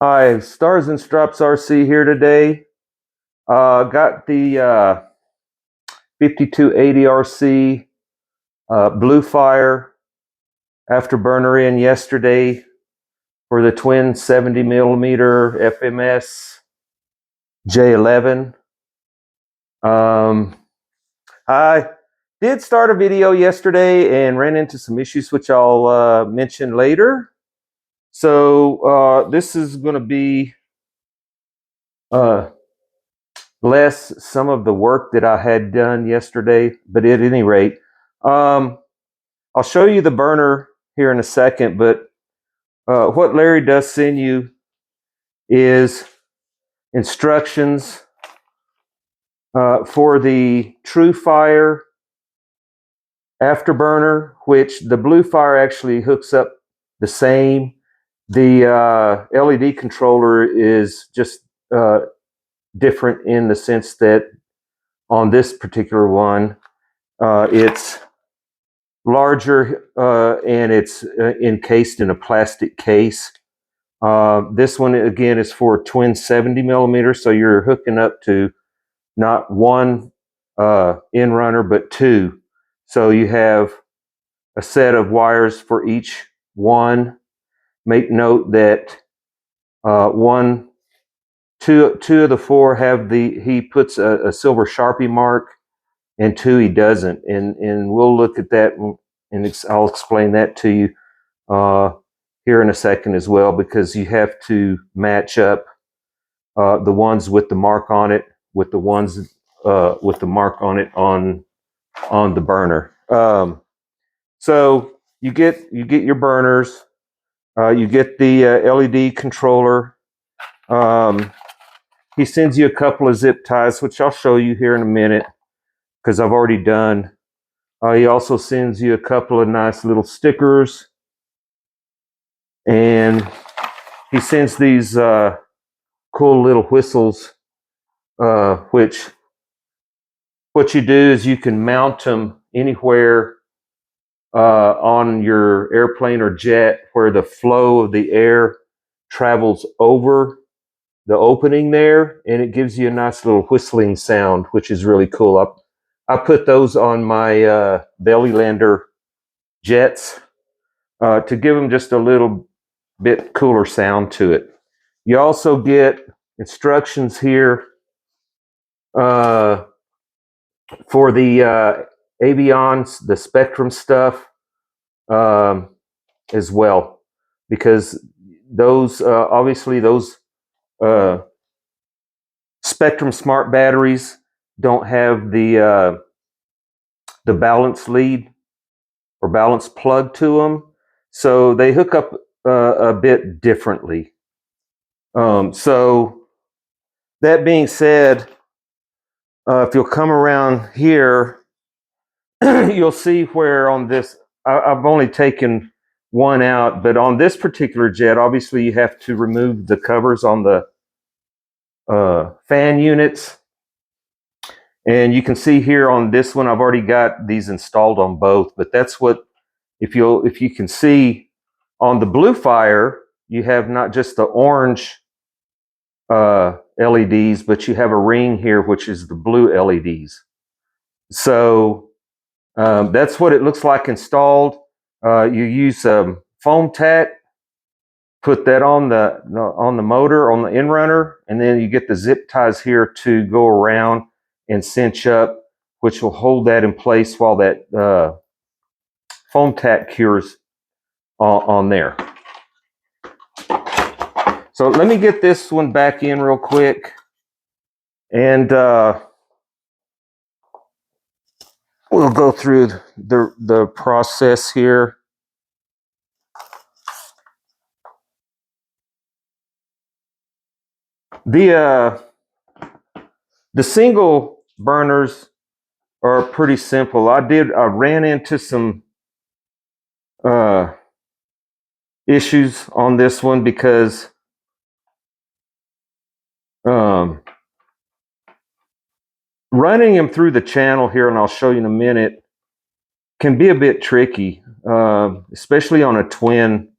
Hi, Stars and Straps RC here today. Got the 5280 RC Bluefire Afterburner in yesterday for the twin 70 millimeter FMS J-11. I did start a video yesterday and ran into some issues which I'll mention later. So this is going to be less some of the work that I had done yesterday, but at any rate, I'll show you the burner here in a second, but what Larry does send you is instructions for the Bluefire Afterburner, which the Bluefire actually hooks up the same. The LED controller is just different in the sense that on this particular one, it's larger and it's encased in a plastic case. This one again is for twin 70 millimeters, so you're hooking up to not one in runner but two. So you have a set of wires for each one. Make note that two of the four have he puts a silver Sharpie mark, and two he doesn't, and we'll look at that and I'll explain that to you here in a second as well, because you have to match up the ones with the mark on it with the ones with the mark on it on the burner. So you get your burners, you get the LED controller. He sends you a couple of zip ties, which I'll show you here in a minute because I've already done. He also sends you a couple of nice little stickers, and he sends these cool little whistles, which what you do is you can mount them anywhere on your airplane or jet where the flow of the air travels over the opening there, and it gives you a nice little whistling sound, which is really cool. I put those on my belly lander jets to give them just a little bit cooler sound to it. You also get instructions here for the avions, the Spectrum stuff as well, because those obviously those Spectrum smart batteries don't have the balance lead or balance plug to them, so they hook up a bit differently. So that being said, if you'll come around here, you'll see where on this, I've only taken one out, but on this particular jet, obviously you have to remove the covers on the fan units. And you can see here on this one, I've already got these installed on both, but that's what, if you can see on the Bluefire, you have not just the orange LEDs, but you have a ring here, which is the blue LEDs. So that's what it looks like installed. You use foam tack, put that on the motor, on the in runner, and then you get the zip ties here to go around and cinch up, which will hold that in place while that foam tack cures on there. So let me get this one back in real quick, and we'll go through the process here. The single burners are pretty simple. I ran into some issues on this one because running them through the channel here, and I'll show you in a minute, can be a bit tricky, especially on a twin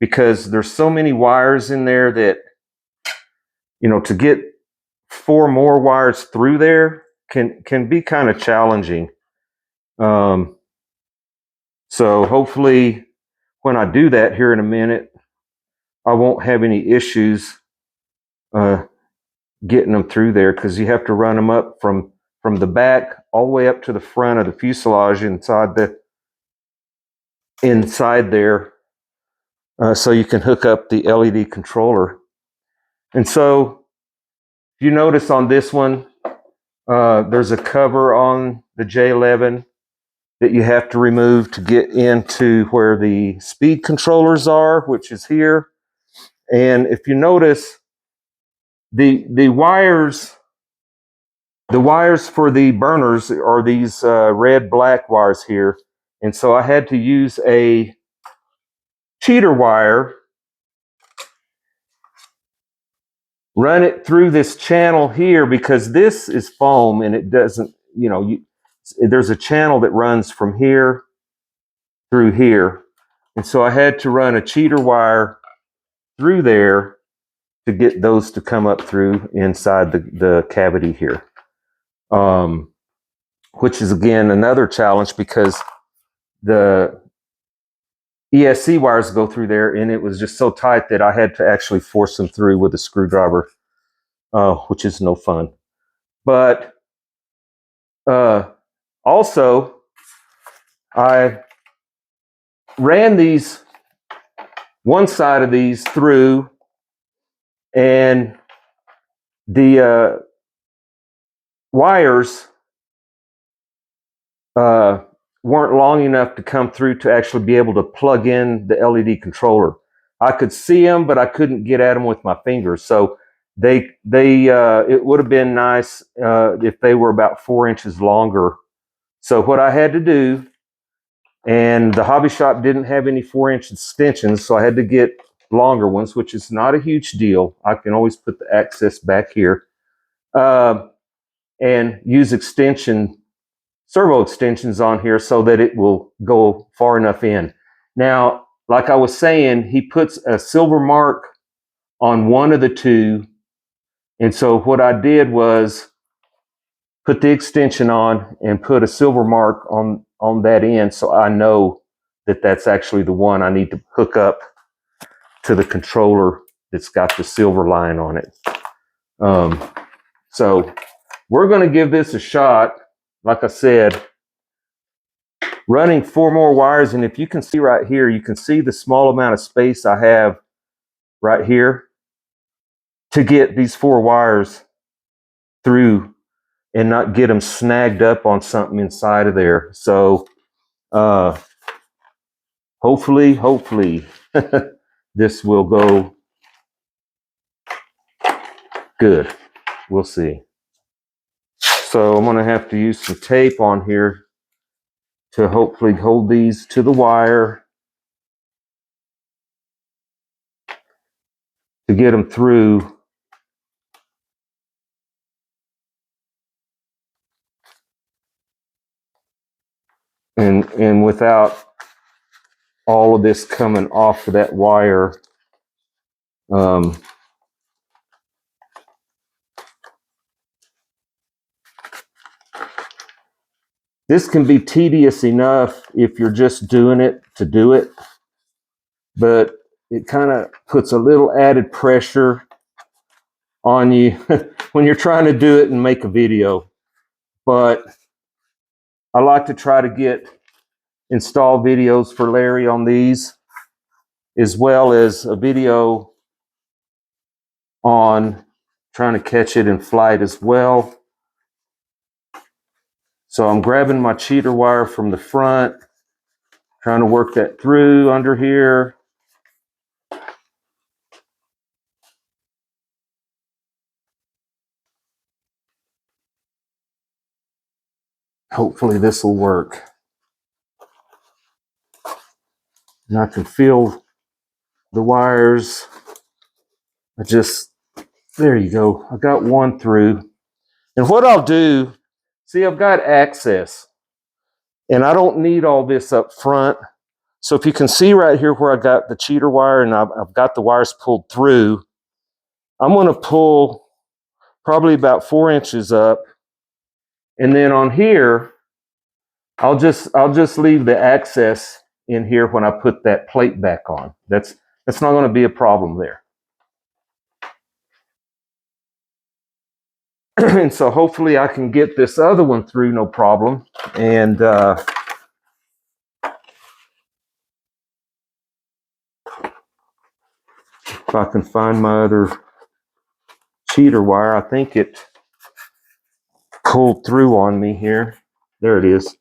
because there's so many wires in there that, you know, to get 4 more wires through there can be kind of challenging. So hopefully when I do that here in a minute, I won't have any issues getting them through there, because you have to run them up from the back all the way up to the front of the fuselage inside there, so you can hook up the LED controller. And so you notice on this one, there's a cover on the J-11 that you have to remove to get into where the speed controllers are, which is here. And if you notice, the wires for the burners are these red-black wires here. And so I had to use a cheater wire, run it through this channel here, because this is foam and it doesn't, you know, there's a channel that runs from here through here. And so I had to run a cheater wire through there to get those to come up through inside the cavity here. Which is, again, another challenge, because the ESC wires go through there, and it was just so tight that I had to actually force them through with a screwdriver, which is no fun. But also, I ran one side of these through, and the wires weren't long enough to come through to actually be able to plug in the LED controller. I could see them, but I couldn't get at them with my fingers. So it would have been nice if they were about 4 inches longer. So what I had to do, and the hobby shop didn't have any 4-inch extensions, so I had to get longer ones, which is not a huge deal. I can always put the access back here, and use servo extensions on here so that it will go far enough in. Now, like I was saying, he puts a silver mark on one of the two. And so what I did was put the extension on and put a silver mark on that end, so I know that that's actually the one I need to hook up to the controller that's got the silver line on it. So we're going to give this a shot. Like I said, running 4 more wires, and if you can see right here, you can see the small amount of space I have right here to get these 4 wires through and not get them snagged up on something inside of there. So hopefully this will go good. We'll see. So I'm going to have to use some tape on here to hopefully hold these to the wire to get them through. And without all of this coming off of that wire. This can be tedious enough if you're just doing it to do it, but it kind of puts a little added pressure on you when you're trying to do it and make a video. But I like to try to install videos for Larry on these, as well as a video on trying to catch it in flight as well. So I'm grabbing my cheater wire from the front, trying to work that through under here. Hopefully this will work. And I can feel the wires. There you go. I got one through. And what I'll do, see, I've got access. And I don't need all this up front. So if you can see right here where I got the cheater wire and I've got the wires pulled through, I'm going to pull probably about 4 inches up. And then on here, I'll just leave the access in here when I put that plate back on. That's not going to be a problem there. And so hopefully I can get this other one through no problem. And if I can find my other cheater wire, I think it pulled through on me here. There it is.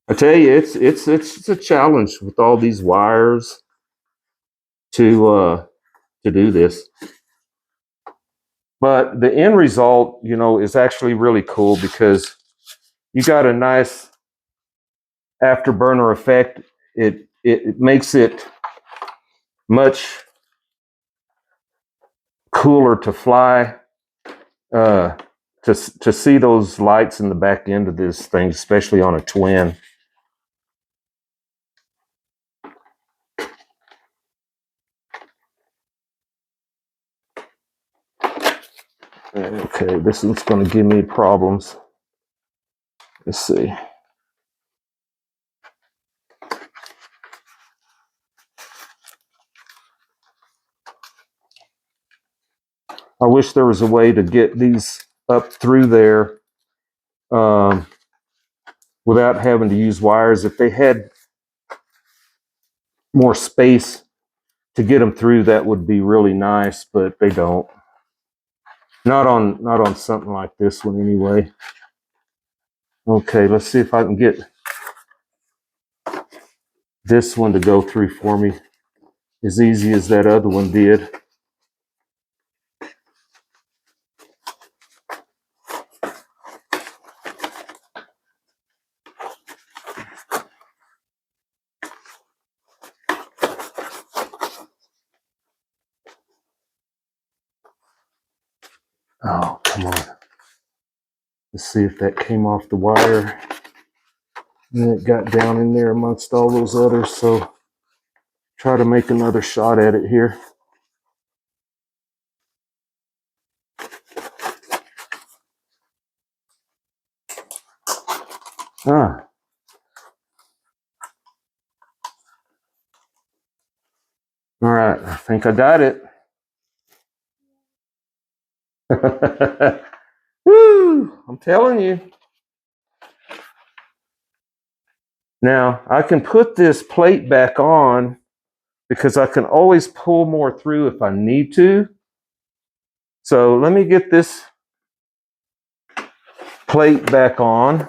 I tell you, it's a challenge with all these wires to do this. But the end result, you know, is actually really cool because you got a nice afterburner effect. It makes it much cooler to fly. To see those lights in the back end of this thing, especially on a twin. Okay, this is going to give me problems. Let's see. I wish there was a way to get these up through there without having to use wires. If they had more space to get them through, that would be really nice, but they don't. Not on something like this one anyway. Okay, let's see if I can get this one to go through for me as easy as that other one did. Oh, come on. Let's see if that came off the wire. And it got down in there amongst all those others, so try to make another shot at it here. All right, I think I got it. Woo! I'm telling you. Now, I can put this plate back on because I can always pull more through if I need to. So let me get this plate back on.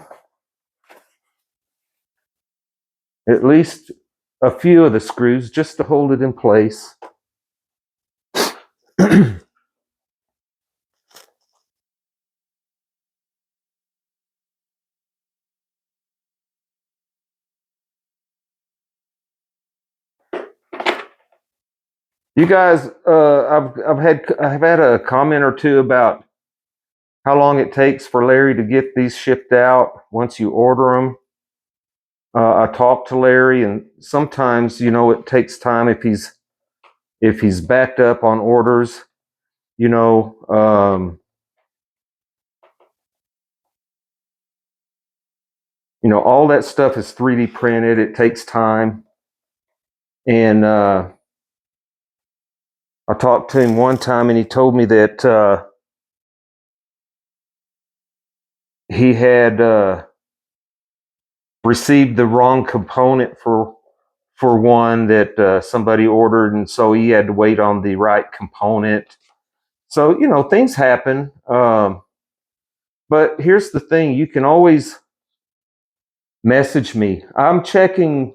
At least a few of the screws just to hold it in place. You guys, I've had a comment or two about how long it takes for Larry to get these shipped out once you order them. I talked to Larry, and sometimes, you know, it takes time if he's backed up on orders. You know, all that stuff is 3D printed. It takes time, and I talked to him one time, and he told me that he had received the wrong component for one that somebody ordered, and so he had to wait on the right component. So, you know, things happen. But here's the thing: you can always message me. I'm checking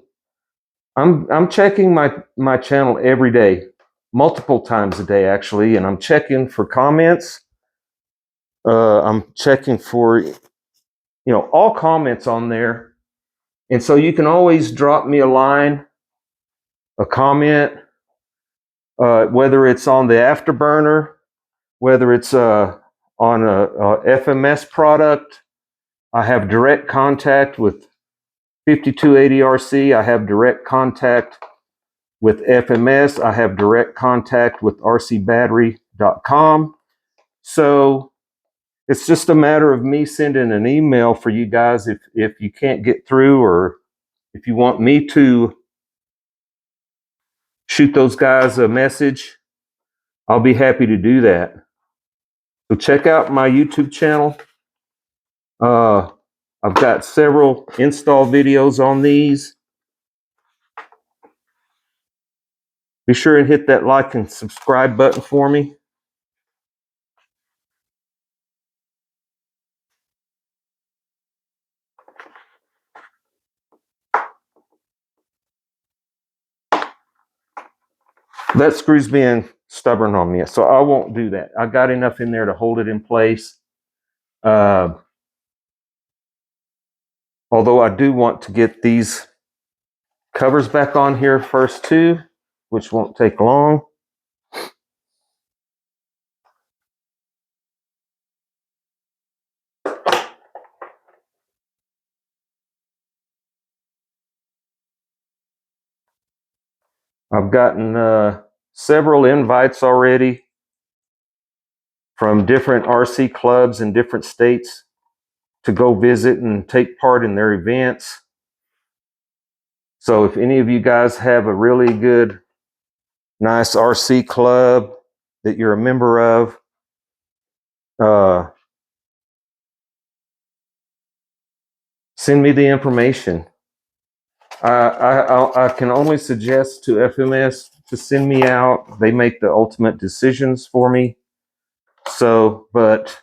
my channel every day, multiple times a day actually, and I'm checking for comments. I'm checking for all comments on there, and so you can always drop me a line, a comment, whether it's on the Afterburner, whether it's on a FMS product. I have direct contact with 5280 RC, I have direct contact with FMS. I have direct contact with rcbattery.com. So it's just a matter of me sending an email for you guys if you can't get through, or if you want me to shoot those guys a message, I'll be happy to do that. So check out my YouTube channel. I've got several install videos on these. Be sure and hit that like and subscribe button for me. That screw's being stubborn on me, so I won't do that. I got enough in there to hold it in place. Although I do want to get these covers back on here first too, which won't take long. I've gotten several invites already from different RC clubs in different states to go visit and take part in their events. So if any of you guys have a really good, nice RC club that you're a member of, send me the information. I can only suggest to FMS to send me out. They make the ultimate decisions for me. So, but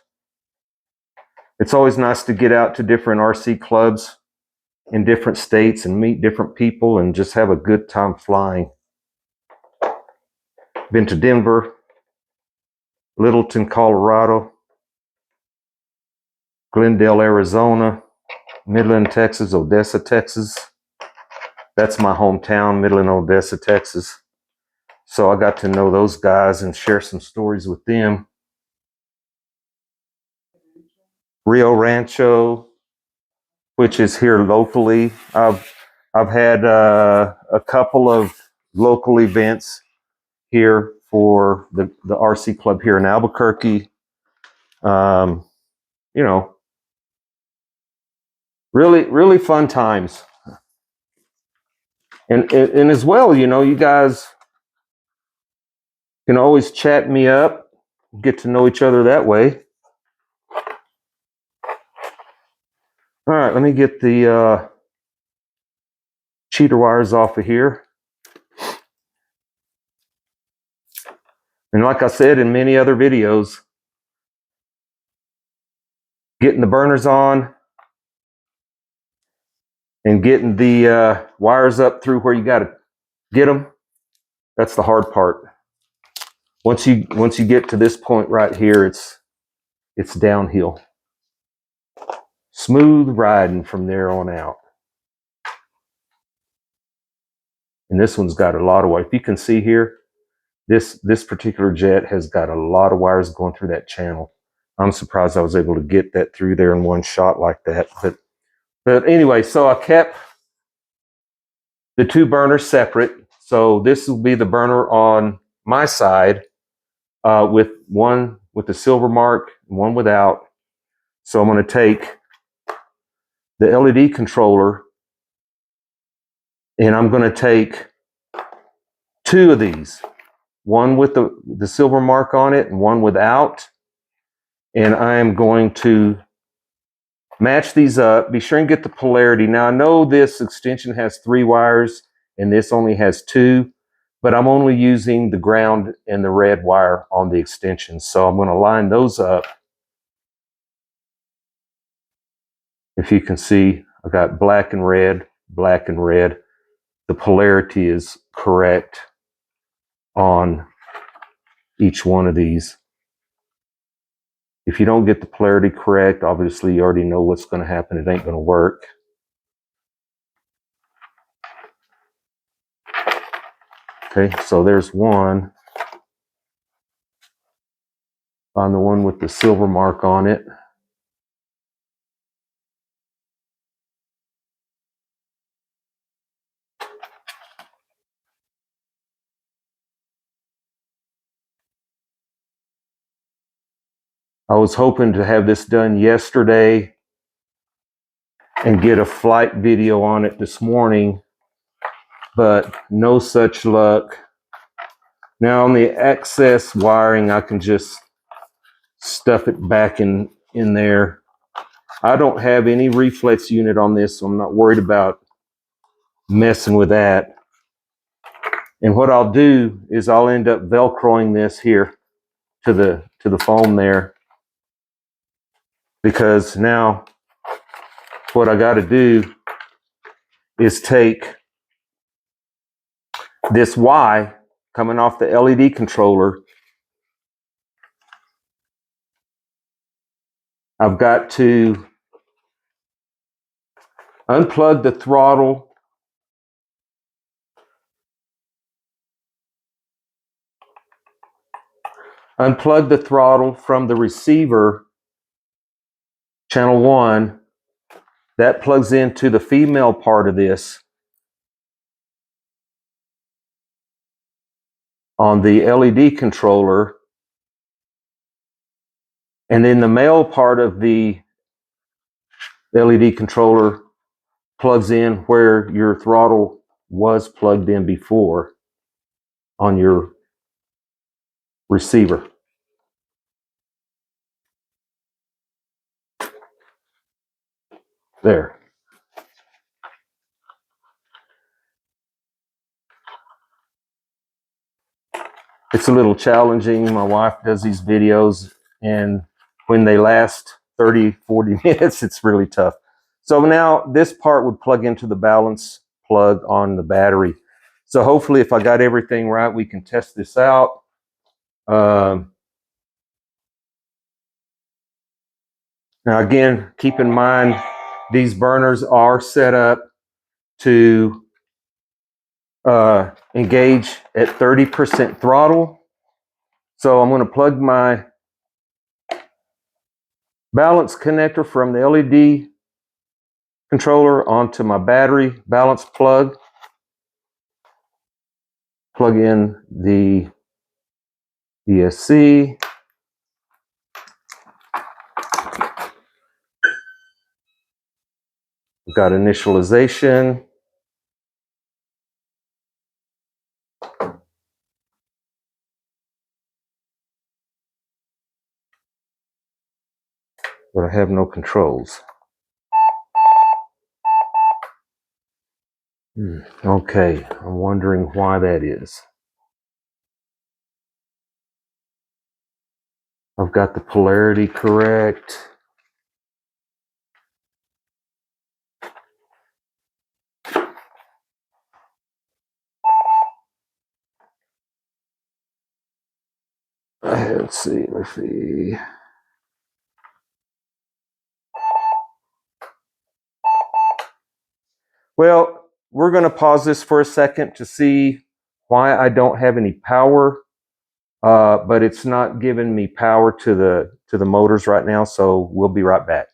it's always nice to get out to different RC clubs in different states and meet different people and just have a good time flying. Been to Denver, Littleton, Colorado, Glendale, Arizona, Midland, Texas, Odessa, Texas. That's my hometown, Midland, Odessa, Texas. So I got to know those guys and share some stories with them. Rio Rancho, which is here locally. I've had a couple of local events here for the RC club here in Albuquerque. You know, really fun times. And as well, you know, you guys can always chat me up, get to know each other that way. All right, let me get the cheater wires off of here. And like I said in many other videos, getting the burners on and getting the wires up through where you got to get them, that's the hard part. Once you get to this point right here, it's downhill. Smooth riding from there on out. And this one's got a lot of wire. If you can see here, this particular jet has got a lot of wires going through that channel. I'm surprised I was able to get that through there in one shot like that. But anyway, so I kept the two burners separate. So this will be the burner on my side, with one with the silver mark and one without. So I'm going to take the LED controller and I'm going to take two of these, one with the silver mark on it and one without. And I am going to match these up. Be sure and get the polarity. Now I know this extension has 3 wires and this only has 2, but I'm only using the ground and the red wire on the extension. So I'm going to line those up. If you can see, I got black and red, black and red. The polarity is correct on each one of these. If you don't get the polarity correct, obviously you already know what's going to happen. It ain't going to work. Okay, so there's one. On the one with the silver mark on it. I was hoping to have this done yesterday and get a flight video on it this morning, but no such luck. Now on the excess wiring, I can just stuff it back in there. I don't have any reflex unit on this, so I'm not worried about messing with that. And what I'll do is I'll end up Velcroing this here to the foam there, because now what I got to do is take this Y coming off the LED controller. I've got to unplug the throttle, from the receiver, channel 1. That plugs into the female part of this on the LED controller. And then the male part of the LED controller plugs in where your throttle was plugged in before on your receiver. There. It's a little challenging. My wife does these videos, and when they last 30, 40 minutes, it's really tough. So now this part would plug into the balance plug on the battery. So hopefully if I got everything right, we can test this out. Now again, keep in mind, these burners are set up to engage at 30% throttle. So I'm going to plug my balance connector from the LED controller onto my battery balance plug. Plug in the ESC. We've got initialization. But I have no controls. Okay, I'm wondering why that is. I've got the polarity correct. Let's see. Well, we're going to pause this for a second to see why I don't have any power, but it's not giving me power to the motors right now, so we'll be right back.